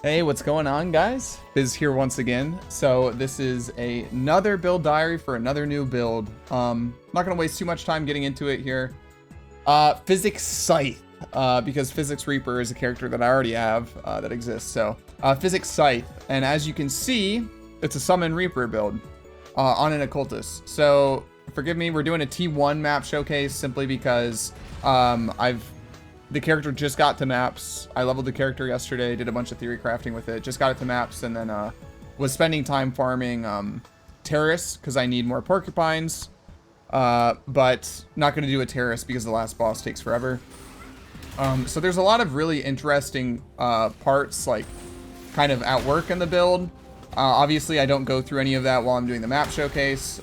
Hey, what's going on, guys? Biz here once again. So this is another build diary for another new build. Not gonna waste too much time getting into it here. Physics Scythe, because Physics Reaper is a character that I already have that exists. So Physics Scythe, and as you can see, it's a Summon Reaper build on an Occultist. So forgive me, we're doing a T1 map showcase simply because the character just got to maps. I leveled the character yesterday, did a bunch of theory crafting with it, just got it to maps, and then was spending time farming terrace because I need more porcupines, but not going to do a terrace because the last boss takes forever. So there's a lot of really interesting parts, like kind of at work in the build. Obviously, I don't go through any of that while I'm doing the map showcase.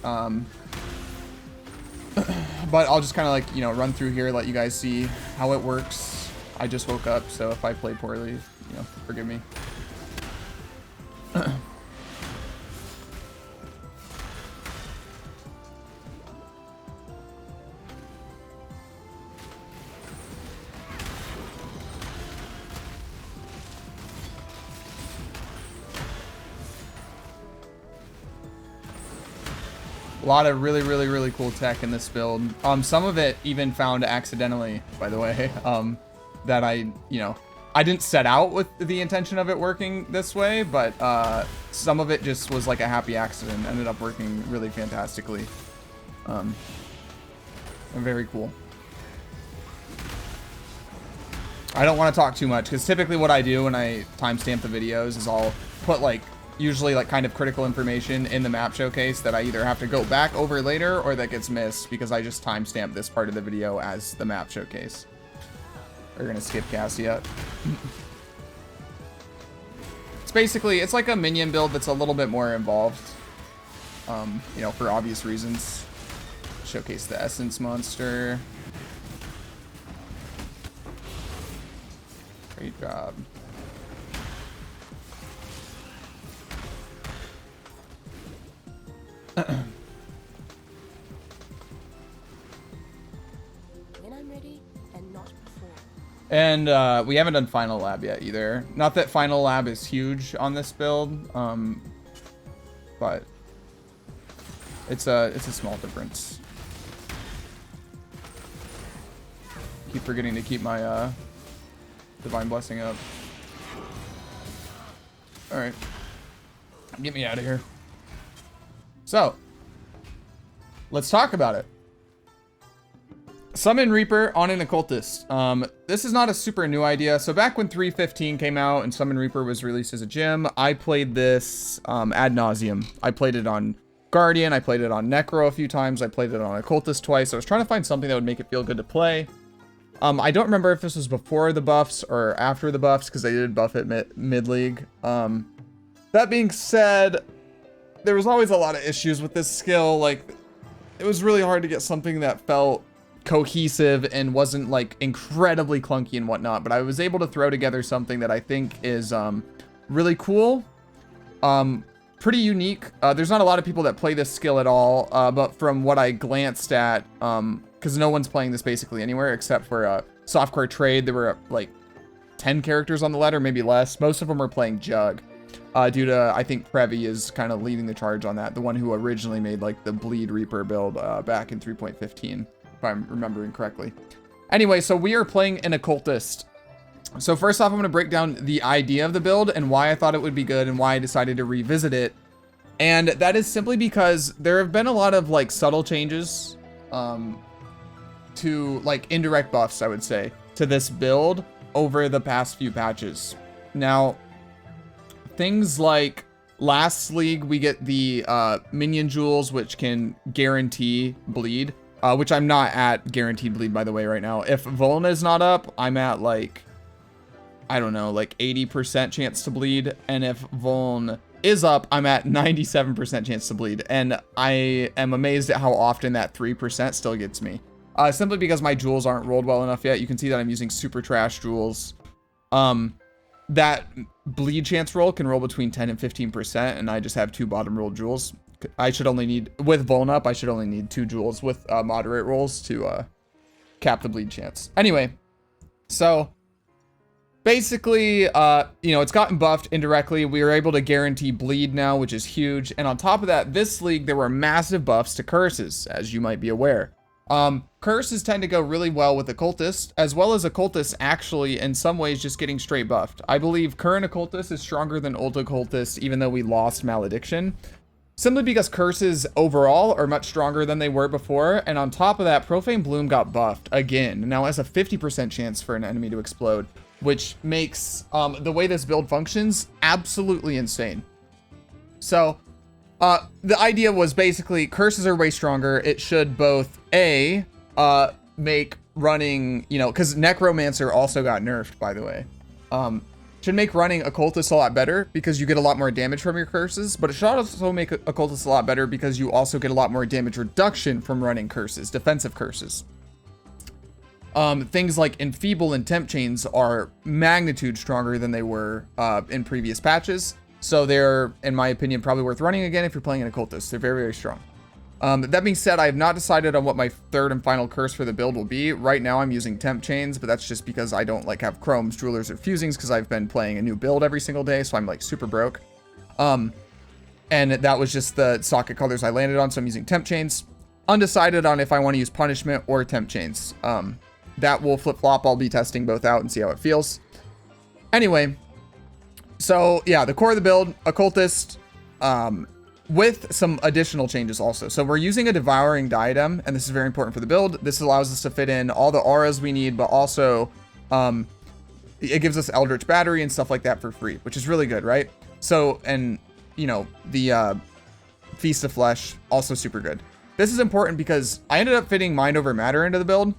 But I'll just kind of like, you know, run through here, let you guys see how it works. I just woke up, so if I play poorly, you know, forgive me. A lot of really cool tech in this build. Some of it even found accidentally, by the way, that I didn't set out with the intention of it working this way, but some of it just was like a happy accident, ended up working really fantastically. And very cool. I don't want to talk too much because typically what I do when I timestamp the videos is I'll put like usually like kind of critical information in the map showcase that I either have to go back over later or that gets missed because I just timestamp this part of the video as the map showcase. We're gonna skip Cassia. It's like a minion build that's a little bit more involved, you know, for obvious reasons. Showcase the essence monster. Great job. When I'm ready and not before. And we haven't done Final Lab yet either. Not that Final Lab is huge on this build, but it's a small difference. Keep forgetting to keep my Divine Blessing up. All right, get me out of here. So, let's talk about it. Summon Reaper on an Occultist. This is not a super new idea. So back when 3.15 came out and Summon Reaper was released as a gem, I played this ad nauseum. I played it on Guardian, I played it on Necro a few times, I played it on Occultist twice. I was trying to find something that would make it feel good to play. I don't remember if this was before the buffs or after the buffs because they did buff it mid-league. That being said, there was always a lot of issues with this skill. Like, it was really hard to get something that felt cohesive and wasn't like incredibly clunky and whatnot, but I was able to throw together something that I think is really cool, pretty unique. There's not a lot of people that play this skill at all, but from what I glanced at, because no one's playing this basically anywhere except for Softcore Trade, there were like 10 characters on the ladder, maybe less. Most of them are playing Jug. Due to, I think Previ is kind of leading the charge on that. The one who originally made like the Bleed Reaper build back in 3.15, if I'm remembering correctly. Anyway, so we are playing an Occultist. So first off, I'm going to break down the idea of the build and why I thought it would be good and why I decided to revisit it. And that is simply because there have been a lot of like subtle changes to like indirect buffs, I would say, to this build over the past few patches. Now, things like last league, we get the minion jewels, which can guarantee bleed, which I'm not at guaranteed bleed, by the way, right now. If Volna is not up, I'm at like, I don't know, like 80% chance to bleed. And if Volna is up, I'm at 97% chance to bleed. And I am amazed at how often that 3% still gets me. Simply because my jewels aren't rolled well enough yet. You can see that I'm using super trash jewels. That bleed chance roll can roll between 10 and 15%, and I just have 2 bottom roll jewels. I should only need, with Volna up, I should only need 2 jewels with moderate rolls to cap the bleed chance. Anyway, so basically, you know, it's gotten buffed indirectly. We are able to guarantee bleed now, which is huge. And on top of that, this league, there were massive buffs to curses, as you might be aware. Curses tend to go really well with Occultist, as well as Occultist actually, in some ways, just getting straight buffed. I believe current Occultist is stronger than old Occultist, even though we lost Malediction. Simply because curses overall are much stronger than they were before, and on top of that, Profane Bloom got buffed again. Now has a 50% chance for an enemy to explode, which makes the way this build functions absolutely insane. So, the idea was basically curses are way stronger. It should both make running, you know, because Necromancer also got nerfed, by the way. Should make running Occultist a lot better because you get a lot more damage from your curses, but it should also make Occultist a lot better because you also get a lot more damage reduction from running curses, defensive curses. Things like Enfeeble and Temp Chains are magnitude stronger than they were in previous patches, so they're, in my opinion, probably worth running again if you're playing an Occultist. They're very, very strong. That being said, I have not decided on what my third and final curse for the build will be. Right now I'm using Temp Chains, but that's just because I don't like have Chromes, Jewelers, or Fusings because I've been playing a new build every single day, so I'm like super broke. And that was just the socket colors I landed on, so I'm using Temp Chains. Undecided on if I want to use Punishment or Temp Chains. That will flip-flop. I'll be testing both out and see how it feels. Anyway, so yeah, the core of the build, Occultist, with some additional changes also. So we're using a Devouring Diadem, and this is very important for the build. This allows us to fit in all the auras we need, but also it gives us Eldritch Battery and stuff like that for free, which is really good, right? So, and you know, the Feast of Flesh, also super good. This is important because I ended up fitting Mind Over Matter into the build.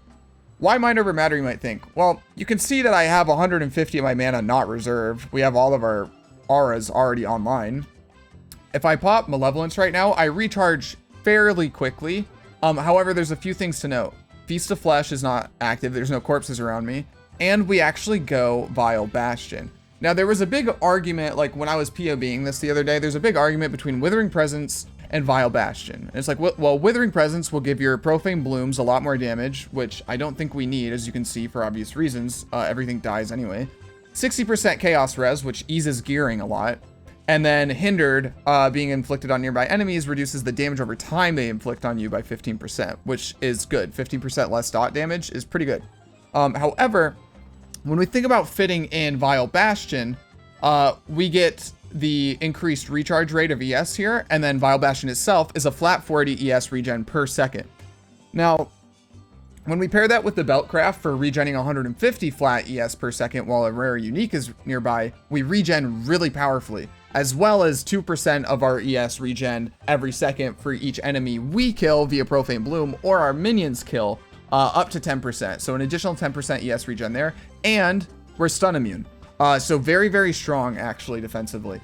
Why Mind Over Matter, you might think? Well, you can see that I have 150 of my mana not reserved. We have all of our auras already online. If I pop Malevolence right now, I recharge fairly quickly. However, there's a few things to note. Feast of Flesh is not active. There's no corpses around me. And we actually go Vile Bastion. Now, there was a big argument, like when I was PoBing this the other day, there's a big argument between Withering Presence and Vile Bastion. And it's like, well, Withering Presence will give your Profane Blooms a lot more damage, which I don't think we need, as you can see, for obvious reasons. Everything dies anyway. 60% Chaos Res, which eases gearing a lot. And then Hindered, being inflicted on nearby enemies, reduces the damage over time they inflict on you by 15%, which is good. 15% less dot damage is pretty good. However, when we think about fitting in Vile Bastion, we get the increased recharge rate of ES here, and then Vile Bastion itself is a flat 40 ES regen per second. Now, when we pair that with the Beltcraft for regenning 150 flat ES per second while a rare unique is nearby, we regen really powerfully, as well as 2% of our ES regen every second for each enemy we kill via Profane Bloom or our minions kill, up to 10%. So an additional 10% ES regen there, and we're stun immune. So very, very strong actually defensively.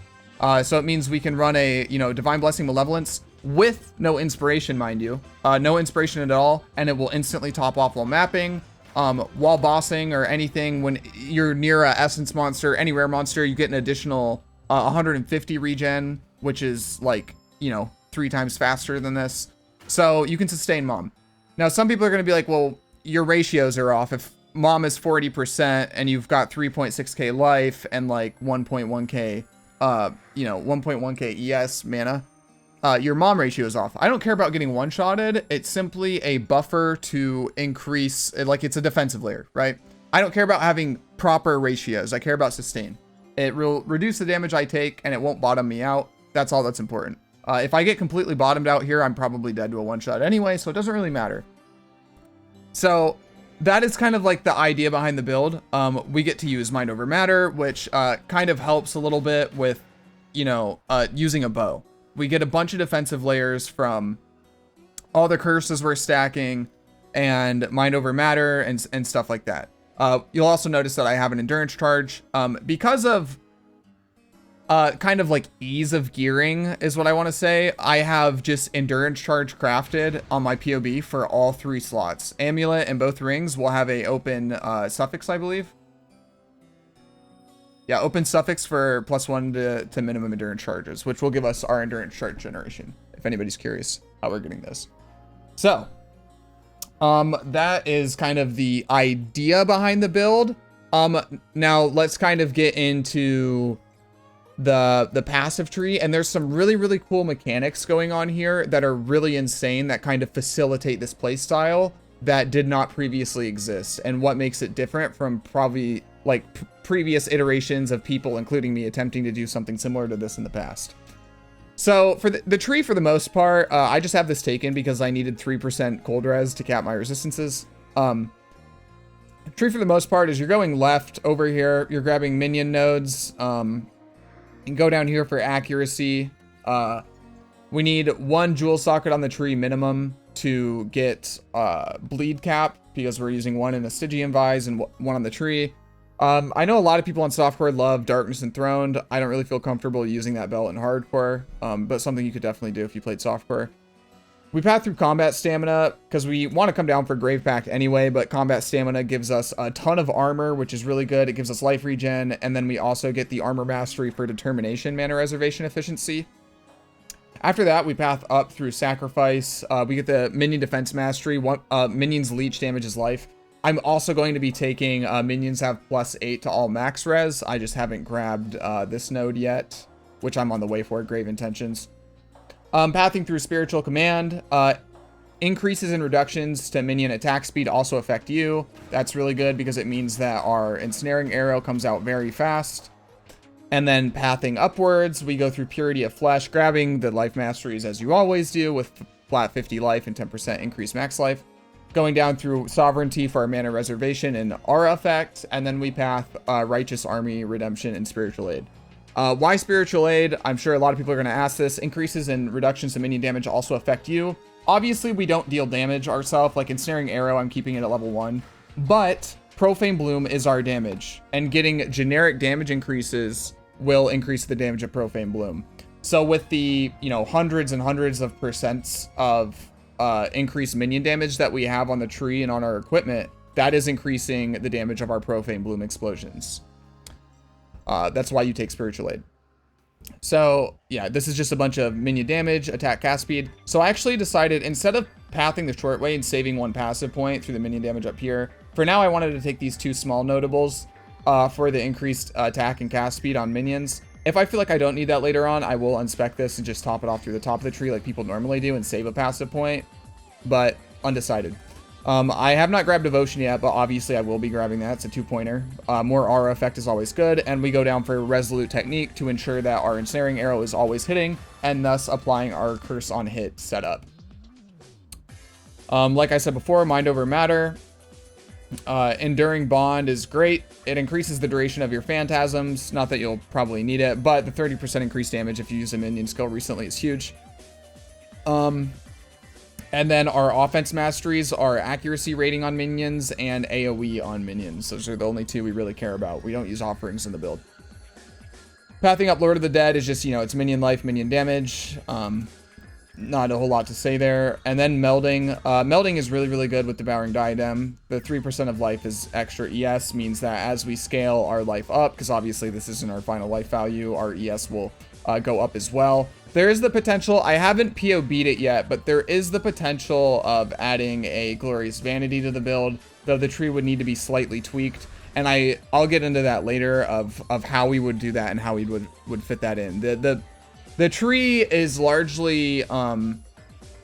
So it means we can run a, you know, Divine Blessing Malevolence with no inspiration, mind you, no inspiration at all, and it will instantly top off while mapping, while bossing or anything. When you're near a essence monster, any rare monster, you get an additional 150 regen, which is like, you know, 3 times faster than this. So you can sustain Mom. Now, some people are going to be like, well, your ratios are off. If Mom is 40% and you've got 3.6k life and like 1.1k, you know, 1.1k ES mana, your Mom ratio is off. I don't care about getting one-shotted. It's simply a buffer to increase, like it's a defensive layer, right? I don't care about having proper ratios. I care about sustain. It will reduce the damage I take and it won't bottom me out. That's all that's important. If I get completely bottomed out here, I'm probably dead to a one-shot anyway, so it doesn't really matter. So that is kind of like the idea behind the build. We get to use Mind Over Matter, which kind of helps a little bit with, you know, using a bow. We get a bunch of defensive layers from all the curses we're stacking and Mind Over Matter and stuff like that. You'll also notice that I have an endurance charge because of kind of like ease of gearing is what I want to say. I have just endurance charge crafted on my PoB for all 3 slots. Amulet and both rings will have a open suffix, I believe. Yeah, open suffix for +1 to minimum endurance charges, which will give us our endurance charge generation, if anybody's curious how we're getting this. So, that is kind of the idea behind the build. Now let's kind of get into the passive tree, and there's some really cool mechanics going on here that are really insane that kind of facilitate this playstyle that did not previously exist, and what makes it different from probably like previous iterations of people, including me, attempting to do something similar to this in the past. So for the tree, for the most part, I just have this taken because I needed 3% cold res to cap my resistances. Tree for the most part is you're going left over here, you're grabbing minion nodes, and go down here for accuracy. We need 1 jewel socket on the tree minimum to get bleed cap, because we're using 1 in a Stygian Vise and 1 on the tree. I know a lot of people on softcore love Darkness Enthroned. I don't really feel comfortable using that belt in hardcore, but something you could definitely do if you played softcore. We path through combat stamina because we want to come down for Grave Pact anyway, but combat stamina gives us a ton of armor, which is really good. It gives us life regen, and then we also get the armor mastery for determination mana reservation efficiency. After that, we path up through sacrifice. We get the minion defense mastery. Minions leech damages life. I'm also going to be taking minions have +8 to all max res. I just haven't grabbed this node yet, which I'm on the way for, Grave Intentions. Pathing through spiritual command, increases and reductions to minion attack speed also affect you. That's really good because it means that our ensnaring arrow comes out very fast. And then pathing upwards, we go through purity of flesh, grabbing the life masteries as you always do with flat 50 life and 10% increased max life. Going down through sovereignty for our mana reservation and aura effect, and then we path righteous army, redemption, and spiritual aid. Why spiritual aid? I'm sure a lot of people are going to ask this. Increases and reductions to minion damage also affect you. Obviously, we don't deal damage ourselves. Like ensnaring arrow, I'm keeping it at level 1. But Profane Bloom is our damage, and getting generic damage increases will increase the damage of Profane Bloom. So with the, you know, hundreds and hundreds of percents of increased minion damage that we have on the tree and on our equipment, that is increasing the damage of our Profane Bloom explosions. That's why you take spiritual aid. So yeah, this is just a bunch of minion damage, attack, cast speed. So I actually decided, instead of pathing the short way and saving 1 passive point through the minion damage up here, for now I wanted to take these 2 small notables for the increased attack and cast speed on minions. If I feel like I don't need that later on, I will unspec this and just top it off through the top of the tree like people normally do and save a passive point, but undecided. I have not grabbed Devotion yet, but obviously I will be grabbing that. It's a 2-pointer. More aura effect is always good, and we go down for Resolute Technique to ensure that our ensnaring arrow is always hitting, and thus applying our curse on hit setup. Like I said before, Mind Over Matter. Enduring Bond is great. It increases the duration of your phantasms. Not that you'll probably need it, but the 30% increased damage if you use a minion skill recently is huge. And then our offense masteries are accuracy rating on minions and AoE on minions. Those are the only 2 we really care about. We don't use offerings in the build. Pathing up Lord of the Dead is just, you know, it's minion life, minion damage. Not a whole lot to say there. And then melding. Melding is really good with Devouring Diadem. The 3% of life is extra ES, means that as we scale our life up, because obviously this isn't our final life value, our ES will go up as well. There is the potential, I haven't POB'd it yet, but there is the potential of adding a Glorious Vanity to the build, though the tree would need to be slightly tweaked. And I'll get into that later of how we would do that and how we would fit that in. The tree is largely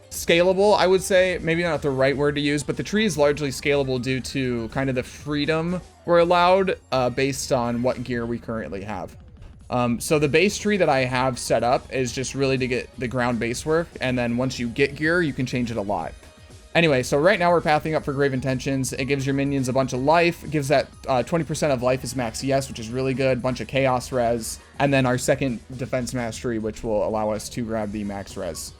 scalable, I would say. Maybe not the right word to use, but the tree is largely scalable due to kind of the freedom we're allowed based on what gear we currently have. So the base tree that I have set up is just really to get the ground base work, and then once you get gear, you can change it a lot. Anyway, so right now we're pathing up for Grave Intentions. It gives your minions a bunch of life. It gives that 20% of life is max ES, which is really good. Bunch of chaos res. And then our second defense mastery, which will allow us to grab the max res.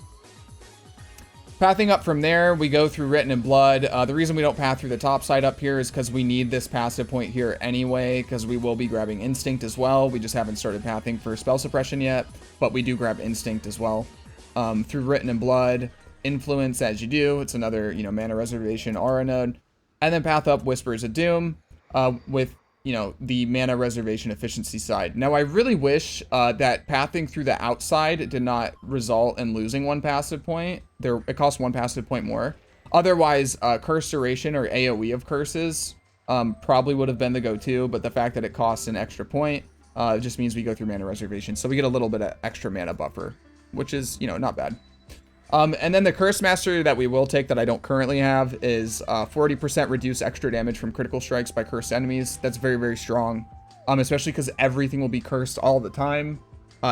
Pathing up from there, we go through Written in Blood. The reason we don't path through the top side up here is because we need this passive point here anyway, because we will be grabbing Instinct as well. We just haven't started pathing for spell suppression yet, but we do grab Instinct as well. Through Written in Blood, Influence as you do. It's another, you know, mana reservation aura node. And then path up Whispers of Doom with, you know, the mana reservation efficiency side. Now, I really wish that pathing through the outside did not result in losing 1 passive point. It costs 1 passive point more. Otherwise, Curse Duration or AoE of curses probably would have been the go-to, but the fact that it costs an extra point just means we go through mana reservation. So we get a little bit of extra mana buffer, which is, you know, not bad. And then the Curse Mastery that we will take that I don't currently have is 40% reduce extra damage from critical strikes by cursed enemies. That's very, very strong, especially because everything will be cursed all the time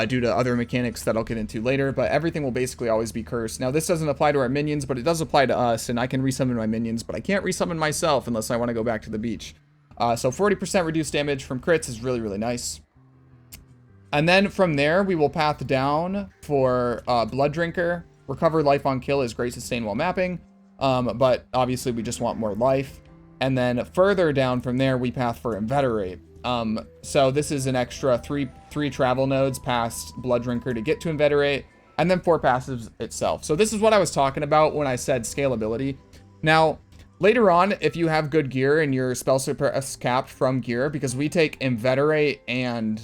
due to other mechanics that I'll get into later, but everything will basically always be cursed. Now, this doesn't apply to our minions, but it does apply to us, and I can resummon my minions, but I can't resummon myself unless I want to go back to the beach. So 40% reduced damage from crits is really, really nice. And then from there, we will path down for Blood Drinker. Recover life on kill is great sustain while mapping, but obviously we just want more life. And then further down from there, we path for Inveterate. So this is an extra three travel nodes past Blood Drinker to get to Inveterate, and then 4 passives itself. So this is what I was talking about when I said scalability. Now, later on, if you have good gear and your spell suppress capped from gear, because we take Inveterate and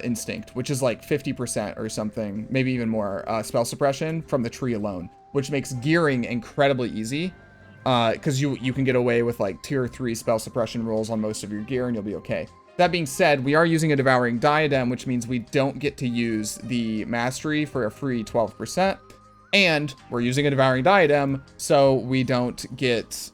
Instinct, which is like 50% or something, maybe even more, spell suppression from the tree alone, which makes gearing incredibly easy, because you can get away with like tier 3 spell suppression rolls on most of your gear and you'll be okay. That being said, we are using a Devouring Diadem, which means we don't get to use the Mastery for a free 12%, and we're using a Devouring Diadem, so we don't get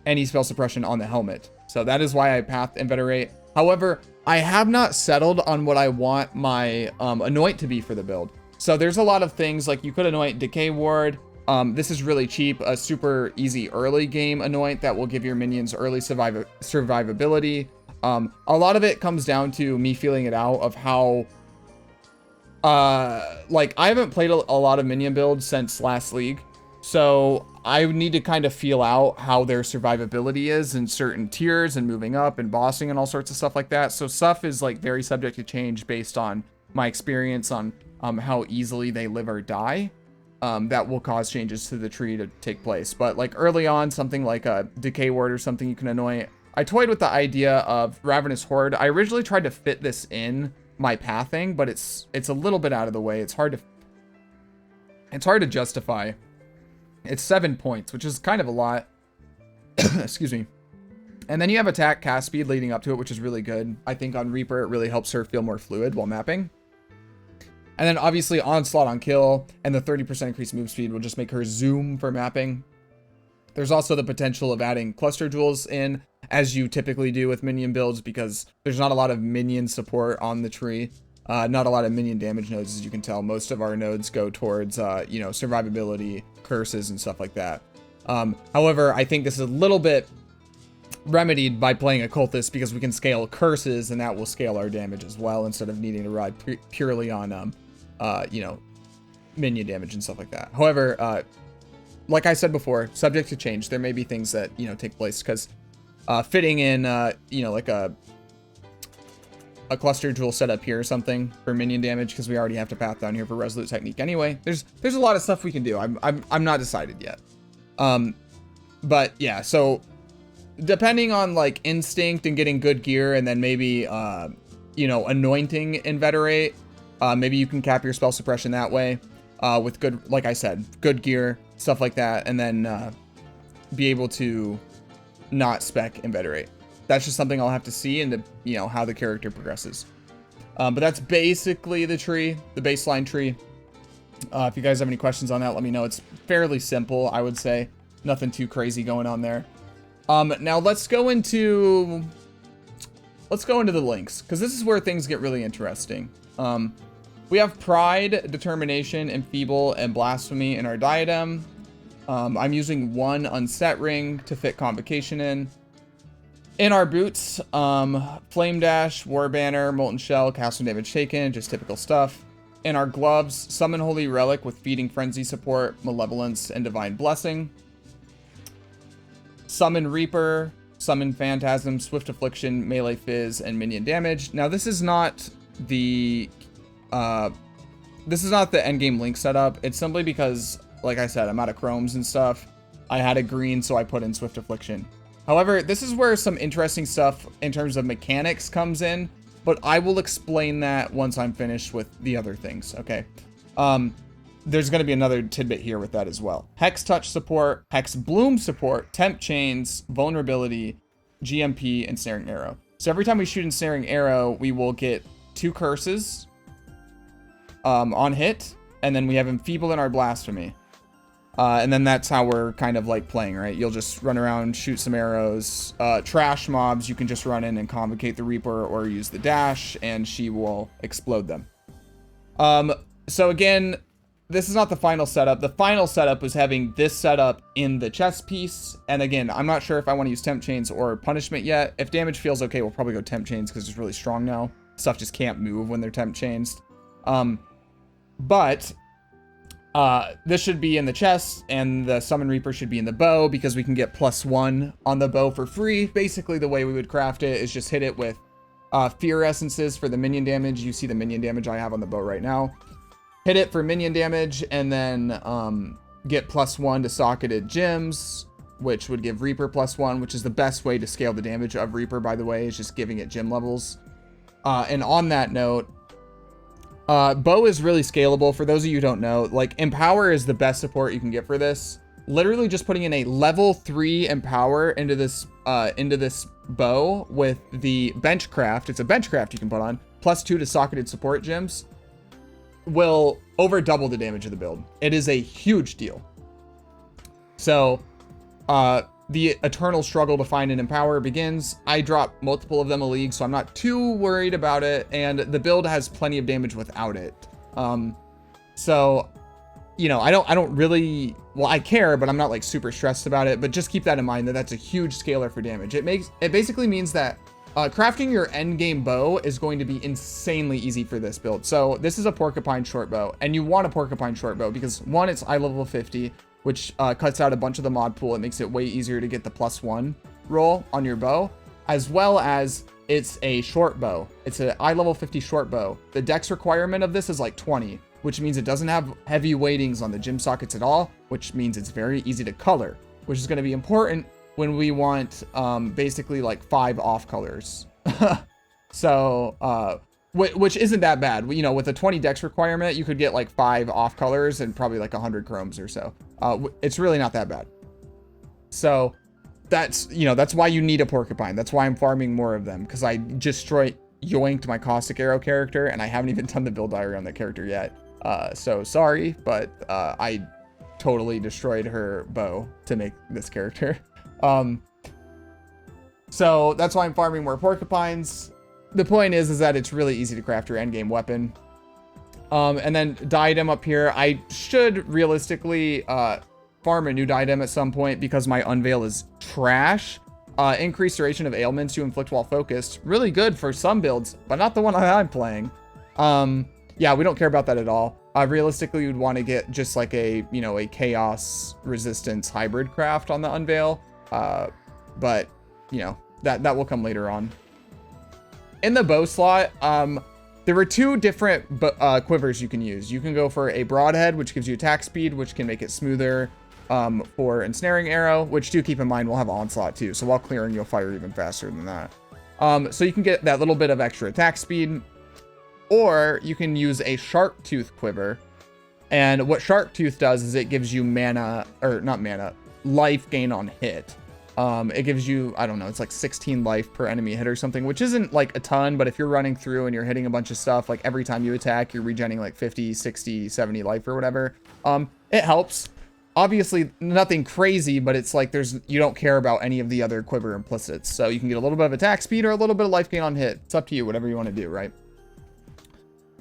any spell suppression on the helmet. So that is why I pathed Inveterate. However, I have not settled on what I want my anoint to be for the build. So there's a lot of things, like you could anoint Decay Ward. This is really cheap, a super easy early game anoint that will give your minions early survivability. A lot of it comes down to me feeling it out of how, like I haven't played a lot of minion builds since last league. So I need to kind of feel out how their survivability is in certain tiers and moving up and bossing and all sorts of stuff like that. So stuff is like very subject to change based on my experience on how easily they live or die. That will cause changes to the tree to take place. But like early on, something like a Decay Ward or something you can anoint. I toyed with the idea of Ravenous Horde. I originally tried to fit this in my pathing, but it's a little bit out of the way. It's hard to justify. It's 7 points, which is kind of a lot. Excuse me. And then you have attack cast speed leading up to it, which is really good. I think on Reaper, it really helps her feel more fluid while mapping. And then obviously Onslaught on kill and the 30% increased move speed will just make her zoom for mapping. There's also the potential of adding cluster jewels in, as you typically do with minion builds, because there's not a lot of minion support on the tree. Not a lot of minion damage nodes, as you can tell. Most of our nodes go towards, you know, survivability, curses, and stuff like that. However, I think this is a little bit remedied by playing Occultist, because we can scale curses, and that will scale our damage as well, instead of needing to ride purely on, you know, minion damage and stuff like that. However, like I said before, subject to change. There may be things that, you know, take place, because fitting in, you know, like a cluster jewel setup here or something for minion damage, because we already have to path down here for Resolute Technique anyway. There's a lot of stuff we can do. I'm not decided yet. But yeah, so depending on like Instinct and getting good gear, and then maybe you know, anointing Inveterate, maybe you can cap your spell suppression that way with good, like I said, good gear, stuff like that, and then be able to not spec Inveterate. That's just something I'll have to see into, you know, how the character progresses. But that's basically the tree, the baseline tree. If you guys have any questions on that, let me know. It's fairly simple, I would say. Nothing too crazy going on there. Now let's go into the links, because this is where things get really interesting. We have Pride, Determination, Enfeeble, and Blasphemy in our Diadem. I'm using 1 Unset Ring to fit Convocation in. In our boots, Flame Dash, War Banner, Molten Shell, Cast when Damage Taken, just typical stuff. In our gloves, Summon Holy Relic with Feeding Frenzy support, Malevolence, and Divine Blessing. Summon Reaper, Summon Phantasm, Swift Affliction, Melee Fizz, and Minion Damage. Now this is not the endgame link setup. It's simply because, like I said, I'm out of chromes and stuff. I had a green, so I put in Swift Affliction. However, this is where some interesting stuff in terms of mechanics comes in, but I will explain that once I'm finished with the other things, okay? there's going to be another tidbit here with that as well. Hex Touch support, Hexbloom support, Temp Chains, Vulnerability, GMP, Ensnaring Arrow. So every time we shoot Ensnaring Arrow, we will get 2 curses on hit, and then we have Enfeebled in our Blasphemy. And then that's how we're kind of like playing, right? You'll just run around, shoot some arrows. Trash mobs, you can just run in and convocate the Reaper or use the dash, and she will explode them. So again, this is not the final setup. The final setup was having this setup in the chest piece. And again, I'm not sure if I want to use Temp Chains or Punishment yet. If damage feels okay, we'll probably go Temp Chains because it's really strong now. Stuff just can't move when they're Temp Chains. But this should be in the chest, and the Summon Reaper should be in the bow because we can get +1 on the bow for free. Basically, the way we would craft it is just hit it with Fear Essences for the minion damage. You see the minion damage I have on the bow right now. Hit it for minion damage, and then get +1 to socketed gems, which would give Reaper +1, which is the best way to scale the damage of Reaper, by the way, is just giving it gem levels. And on that note, bow is really scalable. For those of you who don't know, like, Empower is the best support you can get for this. Literally just putting in a level 3 Empower into this bow with the Benchcraft. It's a Benchcraft you can put on, +2 to socketed support gems, will over double the damage of the build. It is a huge deal. So the eternal struggle to find an Empower begins. I dropped multiple of them a league, so I'm not too worried about it, and the build has plenty of damage without it. So, you know, I don't really, well, I care, but I'm not like super stressed about it. But just keep that in mind, that that's a huge scaler for damage. It basically means that crafting your end game bow is going to be insanely easy for this build. So this is a Porcupine short bow, and you want a Porcupine short bow because, one, it's eye level 50, which cuts out a bunch of the mod pool. It makes it way easier to get the +1 roll on your bow, as well as it's a short bow. It's an eye level 50 short bow. The dex requirement of this is like 20, which means it doesn't have heavy weightings on the gem sockets at all, which means it's very easy to color, which is going to be important when we want basically like 5 off colors. So, which isn't that bad. You know, with a 20 dex requirement, you could get like 5 off colors and probably like 100 chromes or so. It's really not that bad. So that's, you know, that's why you need a Porcupine. That's why I'm farming more of them, because I just straight yoinked my Caustic Arrow character, and I haven't even done the build diary on that character yet. So sorry, but I totally destroyed her bow to make this character. So that's why I'm farming more Porcupines. The point is that it's really easy to craft your endgame weapon. And then Diadem up here. I should realistically farm a new Diadem at some point because my Unveil is trash. Increased duration of ailments you inflict while focused. Really good for some builds, but not the one I'm playing. Yeah, we don't care about that at all. Realistically, you'd want to get just like a, you know, a chaos resistance hybrid craft on the Unveil. But, you know, that will come later on. In the bow slot, there were 2 different quivers you can use. You can go for a Broadhead, which gives you attack speed, which can make it smoother for Ensnaring Arrow, which, do keep in mind, will have Onslaught too. So while clearing, you'll fire even faster than that. So you can get that little bit of extra attack speed. Or you can use a Shark Tooth quiver. And what Shark Tooth does is it gives you mana, or not mana, life gain on hit. It gives you, I don't know, it's like 16 life per enemy hit or something, which isn't like a ton, but if you're running through and you're hitting a bunch of stuff, like every time you attack, you're regenerating like 50, 60, 70 life or whatever. It helps. Obviously nothing crazy, but it's like you don't care about any of the other quiver implicits. So you can get a little bit of attack speed or a little bit of life gain on hit. It's up to you, whatever you want to do, right?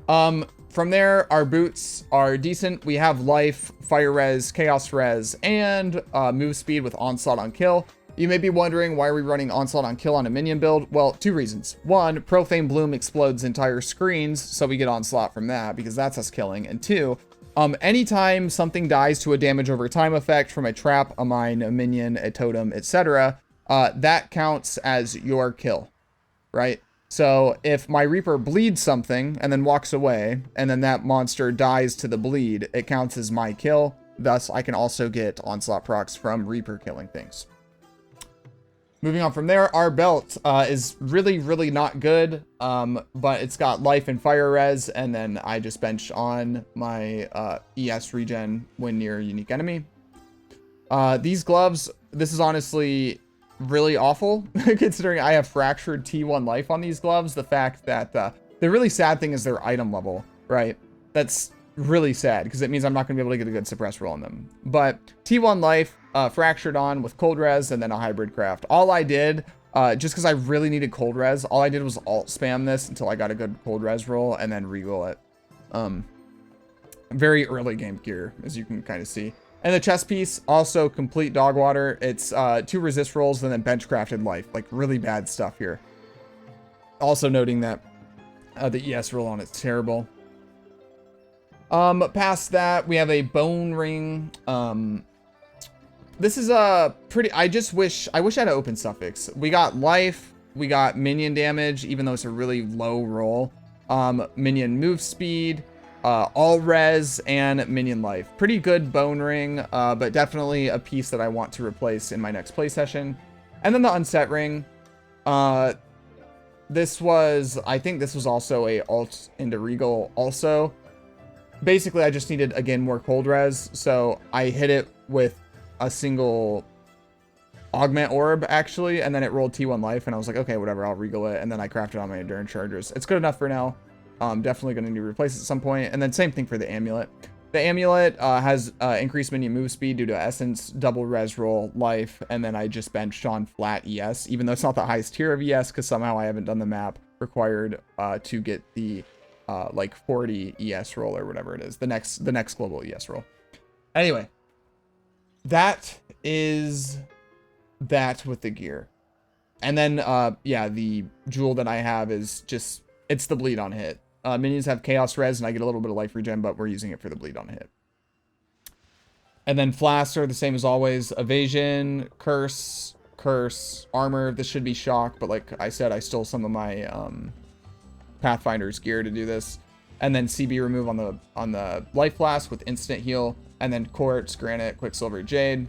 From there, our boots are decent. We have life, fire res, chaos res, and move speed with onslaught on kill. You may be wondering, why are we running Onslaught on kill on a minion build? Well, 2 reasons. 1, Profane Bloom explodes entire screens, so we get Onslaught from that, because that's us killing. And 2, anytime something dies to a damage over time effect from a trap, a mine, a minion, a totem, etc., that counts as your kill, right? So if my Reaper bleeds something and then walks away, and then that monster dies to the bleed, it counts as my kill. Thus, I can also get Onslaught procs from Reaper killing things. Moving on from there, our belt is really, really not good, but it's got life and fire res, and then I just bench on my ES regen when near a unique enemy. These gloves, this is honestly really awful, considering I have fractured T1 life on these gloves. The fact that the really sad thing is their item level, right? That's really sad, because it means I'm not going to be able to get a good suppress roll on them. But T1 life, fractured on with cold res, and then a hybrid craft. All I did, just because I really needed cold res, all I did was alt spam this until I got a good cold res roll, and then reroll it. Very early game gear, as you can kind of see. And the chest piece, also complete dog water. It's 2 resist rolls and then bench crafted life. Like, really bad stuff here. Also noting that the ES roll on it's terrible. Past that, we have a bone ring. This is a pretty, I wish I had an open suffix. We got life, we got minion damage, even though it's a really low roll. Minion move speed, all res, and minion life. Pretty good bone ring, but definitely a piece that I want to replace in my next play session. And then the unset ring. This was, I think this was also a alt into Regal also. Basically, I just needed, again, more cold res, so I hit it with a single augment orb, actually, and then it rolled T1 life, and I was like, okay, whatever, I'll regal it, and then I crafted on my endurance chargers. It's good enough for now. Definitely going to need to replace it at some point, and then same thing for the amulet. The amulet has increased minion move speed due to essence, double res roll, life, and then I just benched on flat ES, even though it's not the highest tier of ES, because somehow I haven't done the map required to get the like 40 ES roll or whatever it is, the next global ES roll. Anyway, that is that with the gear. And then yeah, the jewel that I have is just, it's the bleed on hit. Minions have chaos res and I get a little bit of life regen, but we're using it for the bleed on hit. And then flasks are the same as always: evasion, curse, armor. This should be shock, but like I said, I stole some of my Pathfinder's gear to do this. And then CB remove on the life flask with instant heal, and then quartz, granite, quicksilver, jade.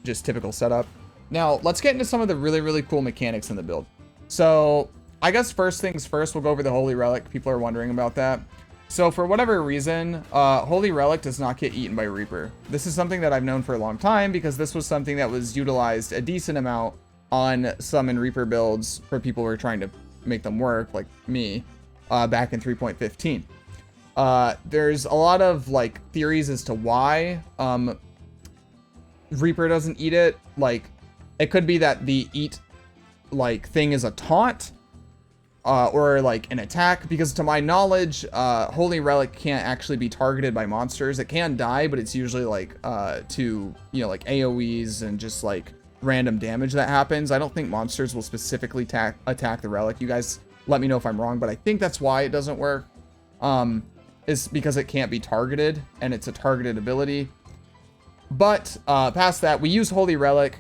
Just typical setup. Now let's get into some of the really, really cool mechanics in the build. So I guess first things first, we'll go over the Holy Relic. People are wondering about that. So for whatever reason, Holy Relic does not get eaten by Reaper. This is something that I've known for a long time, because this was something that was utilized a decent amount on Summon Reaper builds for people who are trying to make them work, like me, back in 3.15. There's a lot of like theories as to why Reaper doesn't eat it. Like, it could be that the eat like thing is a taunt, or like an attack, because to my knowledge, Holy Relic can't actually be targeted by monsters. It can die, but it's usually like to, you know, like AoEs and just like random damage that happens. I don't think monsters will specifically attack the Relic. You guys let me know if I'm wrong, but I think that's why it doesn't work. Is because it can't be targeted, and it's a targeted ability. But past that, we use Holy Relic,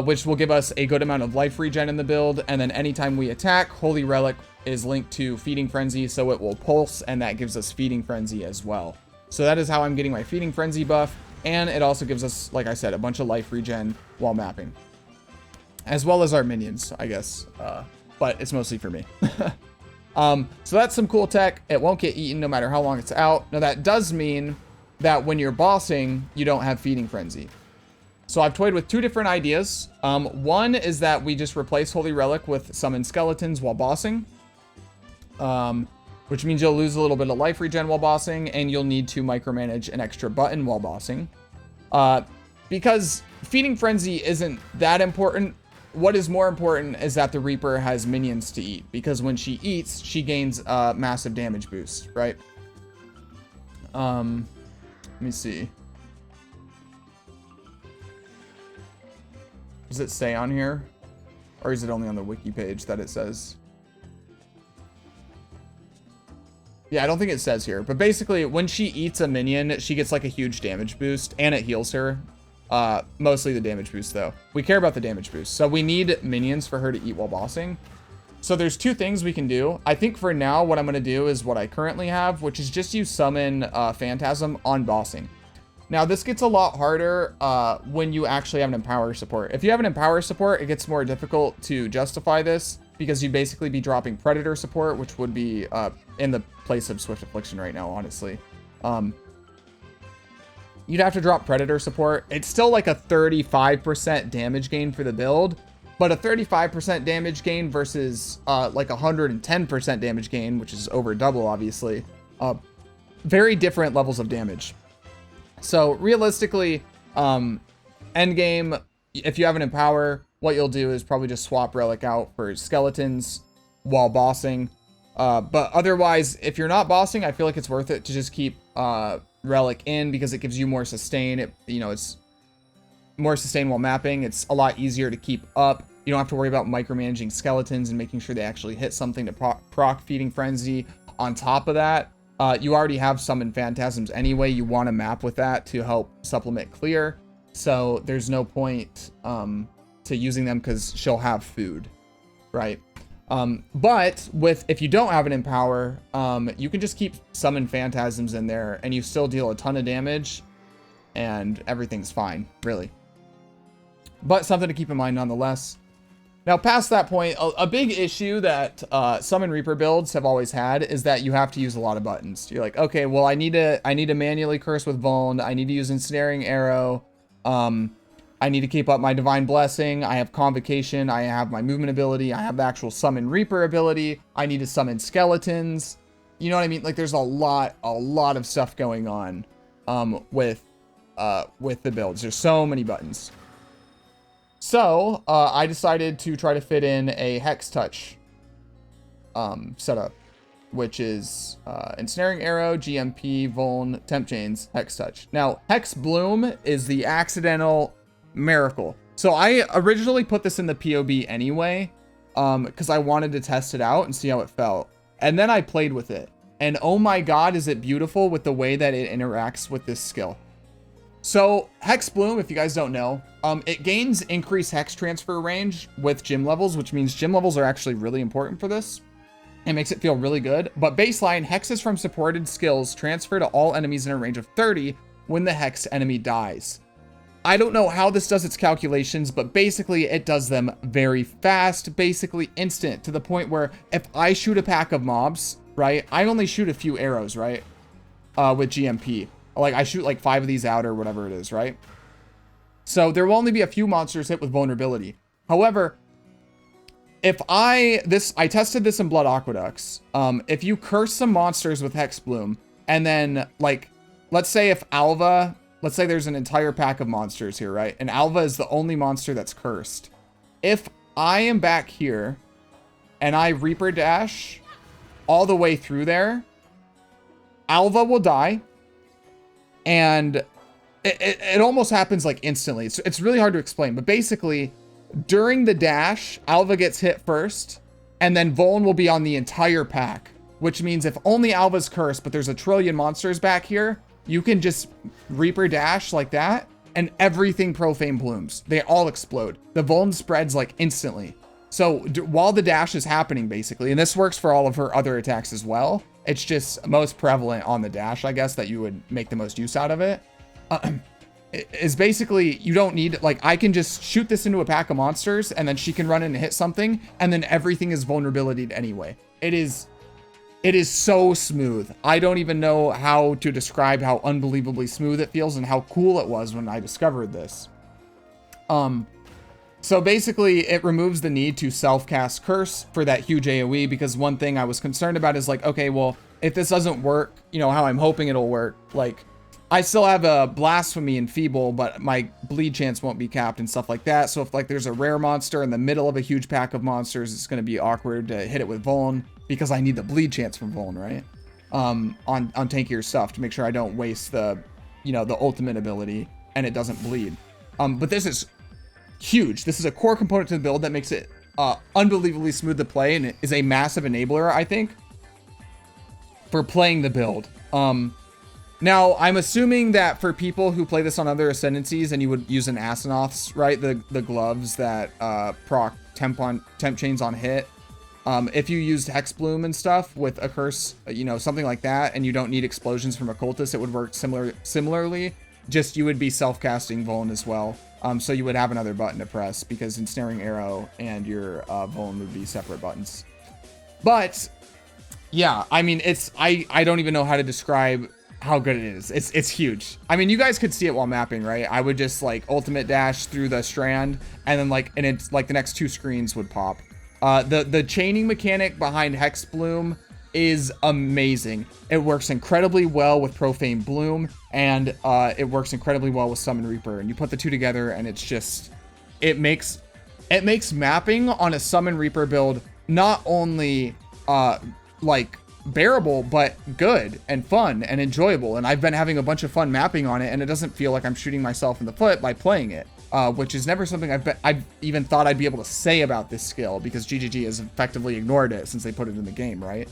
which will give us a good amount of life regen in the build, and then anytime we attack, Holy Relic is linked to Feeding Frenzy, so it will pulse, and that gives us Feeding Frenzy as well. So that is how I'm getting my Feeding Frenzy buff, and it also gives us, like I said, a bunch of life regen while mapping. As well as our minions, I guess, but it's mostly for me. So that's some cool tech. It won't get eaten no matter how long it's out. Now that does mean that when you're bossing, you don't have Feeding Frenzy. So I've toyed with 2 different ideas. One is that we just replace Holy Relic with Summon Skeletons while bossing, which means you'll lose a little bit of life regen while bossing, and you'll need to micromanage an extra button while bossing. Because Feeding Frenzy isn't that important. What is more important is that the Reaper has minions to eat, because when she eats, she gains a massive damage boost, right? Let me see. Does it say on here? Or is it only on the wiki page that it says? Yeah, I don't think it says here. But basically, when she eats a minion, she gets like a huge damage boost, and it heals her. Mostly the damage boost, though. We care about the damage boost. So we need minions for her to eat while bossing. So there's 2 things we can do. I think for now, what I'm going to do is what I currently have, which is just use Summon Phantasm on bossing. Now, this gets a lot harder when you actually have an Empower support. If you have an Empower support, it gets more difficult to justify this because you'd basically be dropping Predator support, which would be in the place of Swift Affliction right now, honestly. You'd have to drop Predator support. It's still like a 35% damage gain for the build, but a 35% damage gain versus like 110% damage gain, which is over double, obviously. Very different levels of damage. So realistically, endgame, if you have an Empower, what you'll do is probably just swap Relic out for Skeletons while bossing. But otherwise, if you're not bossing, I feel like it's worth it to just keep Relic in because it gives you more sustain. It's more sustain while mapping. It's a lot easier to keep up. You don't have to worry about micromanaging Skeletons and making sure they actually hit something to proc Feeding Frenzy. On top of that, you already have Summon Phantasms anyway. You want to map with that to help supplement clear. So there's no point to using them because she'll have food, right? But if you don't have an Empower, you can just keep Summon Phantasms in there and you still deal a ton of damage and everything's fine, really. But something to keep in mind nonetheless. Now, past that point, a big issue that Summon Reaper builds have always had is that you have to use a lot of buttons. You're like, okay, well, I need to manually curse with Vuln. I need to use Ensnaring Arrow. I need to keep up my Divine Blessing. I have Convocation. I have my movement ability. I have the actual Summon Reaper ability. I need to summon Skeletons. You know what I mean? Like, there's a lot of stuff going on with the builds. There's so many buttons. So, I decided to try to fit in a Hex Touch setup, which is Ensnaring Arrow, GMP, Vuln, Temp Chains, Hex Touch. Now, Hexbloom is the accidental miracle. So, I originally put this in the POB anyway, because I wanted to test it out and see how it felt. And then I played with it. And oh my god, is it beautiful with the way that it interacts with this skill. So, Hexbloom, if you guys don't know, it gains increased hex transfer range with gym levels, which means gym levels are actually really important for this. It makes it feel really good. But baseline, hexes from supported skills transfer to all enemies in a range of 30 when the hex enemy dies. I don't know how this does its calculations, but basically it does them very fast, basically instant, to the point where if I shoot a pack of mobs, right, I only shoot a few arrows, right, with GMP. Like, I shoot like 5 of these out or whatever it is, right? So there will only be a few monsters hit with vulnerability. However, if I tested this in Blood Aqueducts. If you curse some monsters with Hexbloom, and then, like, let's say there's an entire pack of monsters here, right? And Alva is the only monster that's cursed. If I am back here, and I Reaper Dash all the way through there, Alva will die. And it almost happens like instantly. It's really hard to explain, but basically during the dash, Alva gets hit first, and then Vuln will be on the entire pack, which means if only Alva's cursed, but there's a trillion monsters back here, you can just Reaper Dash like that, and everything Profane blooms. They all explode. The Vuln spreads like instantly. So while the dash is happening, basically, and this works for all of her other attacks as well, it's just most prevalent on the dash, I guess, that you would make the most use out of it. Is basically, you don't need, like, I can just shoot this into a pack of monsters, and then she can run in and hit something, and then everything is vulnerability anyway. It is so smooth. I don't even know how to describe how unbelievably smooth it feels and how cool it was when I discovered this. So basically, it removes the need to self-cast Curse for that huge AoE, because one thing I was concerned about is like, okay, well, if this doesn't work, you know, how I'm hoping it'll work, like, I still have a Blasphemy and Feeble, but my bleed chance won't be capped and stuff like that. So if, like, there's a rare monster in the middle of a huge pack of monsters, it's going to be awkward to hit it with Vuln, because I need the bleed chance from Vuln, right? On tankier stuff to make sure I don't waste the, you know, the ultimate ability and it doesn't bleed. But this is huge. This is a core component to the build that makes it unbelievably smooth to play, and it is a massive enabler, I think, for playing the build. Now, I'm assuming that for people who play this on other Ascendancies, and you would use an Asenoth's, right? The gloves that proc temp chains on hit. If you used Hexbloom and stuff with a curse, you know, something like that, and you don't need explosions from Occultist, it would work similarly. just you would be self-casting Vuln as well. So you would have another button to press because Ensnaring Arrow and your Vuln would be separate buttons. But yeah, I mean, I don't even know how to describe how good it is. It's huge. I mean, you guys could see it while mapping, right? I would just like ultimate dash through the strand, and then it's like the next 2 screens would pop. The chaining mechanic behind Hexbloom is amazing. It works incredibly well with Profane Bloom, and it works incredibly well with Summon Reaper. And you put the 2 together, and it's just it makes mapping on a Summon Reaper build not only like bearable, but good and fun and enjoyable. And I've been having a bunch of fun mapping on it, and it doesn't feel like I'm shooting myself in the foot by playing it, which is never something I've even thought I'd be able to say about this skill, because GGG has effectively ignored it since they put it in the game, right?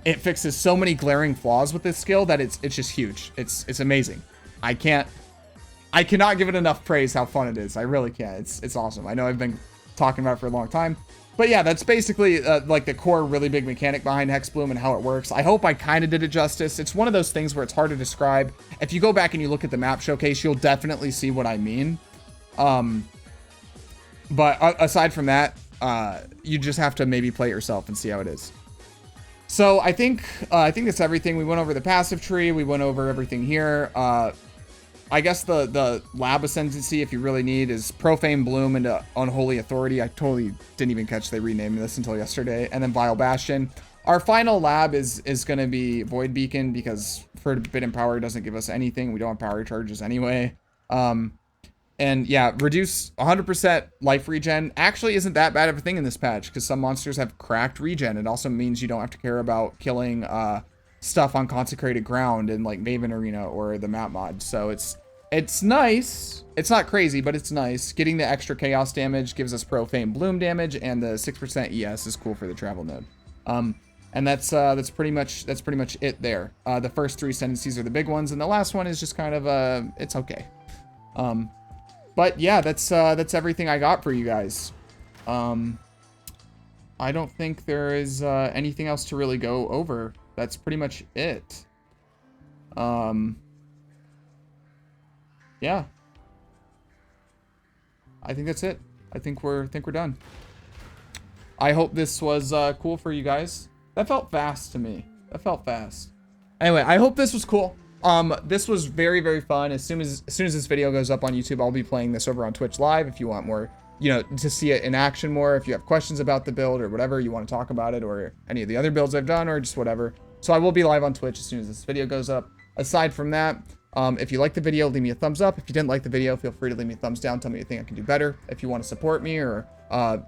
It fixes so many glaring flaws with this skill that it's just huge. It's amazing. I cannot give it enough praise how fun it is. I really can't. It's awesome. I know I've been talking about it for a long time. But yeah, that's basically like the core really big mechanic behind Hexbloom and how it works. I hope I kind of did it justice. It's one of those things where it's hard to describe. If you go back and you look at the map showcase, you'll definitely see what I mean. But aside from that, you just have to maybe play it yourself and see how it is. So I think that's everything. We went over the passive tree. We went over everything here. I guess the lab ascendancy, if you really need, is Profane Bloom into Unholy Authority. I totally didn't even catch they renamed this until yesterday. And then Vile Bastion. Our final lab is going to be Void Beacon, because Forbidden Power doesn't give us anything. We don't have power charges anyway. And yeah, reduce 100% life regen actually isn't that bad of a thing in this patch, because some monsters have cracked regen. It also means you don't have to care about killing stuff on consecrated ground in like Maven Arena or the map mod. So it's nice. It's not crazy, but it's nice. Getting the extra chaos damage gives us Profane Bloom damage, and the 6% ES is cool for the travel node. And that's pretty much it there. The first 3 ascendancies are the big ones, and the last one is just kind of it's okay. But yeah, that's everything I got for you guys. I don't think there is anything else to really go over. That's pretty much it. Yeah. I think that's it. I think we're done. I hope this was cool for you guys. That felt fast to me. That felt fast. Anyway, I hope this was cool. This was very, very fun. As soon as this video goes up on YouTube, I'll be playing this over on Twitch Live. If you want more, you know, to see it in action more, if you have questions about the build or whatever, you want to talk about it, or any of the other builds I've done, or just whatever. So I will be live on Twitch as soon as this video goes up. Aside from that, if you like the video, leave me a thumbs up. If you didn't like the video, feel free to leave me a thumbs down. Tell me what you think I can do better. If you want to support me or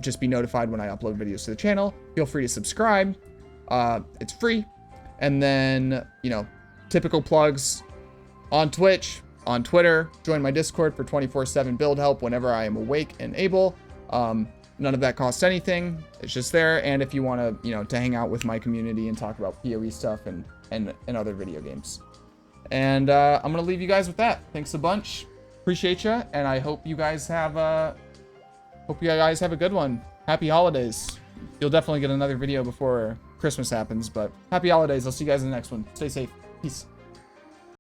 just be notified when I upload videos to the channel, feel free to subscribe. It's free. And then, you know, typical plugs on Twitch, on Twitter, join my Discord for 24/7 build help whenever I am awake and able. None of that costs anything. It's just there. And if you want to, you know, to hang out with my community and talk about PoE stuff and other video games. And I'm going to leave you guys with that. Thanks a bunch. Appreciate you. And I hope you guys have a good one. Happy holidays. You'll definitely get another video before Christmas happens, but happy holidays. I'll see you guys in the next one. Stay safe. Peace.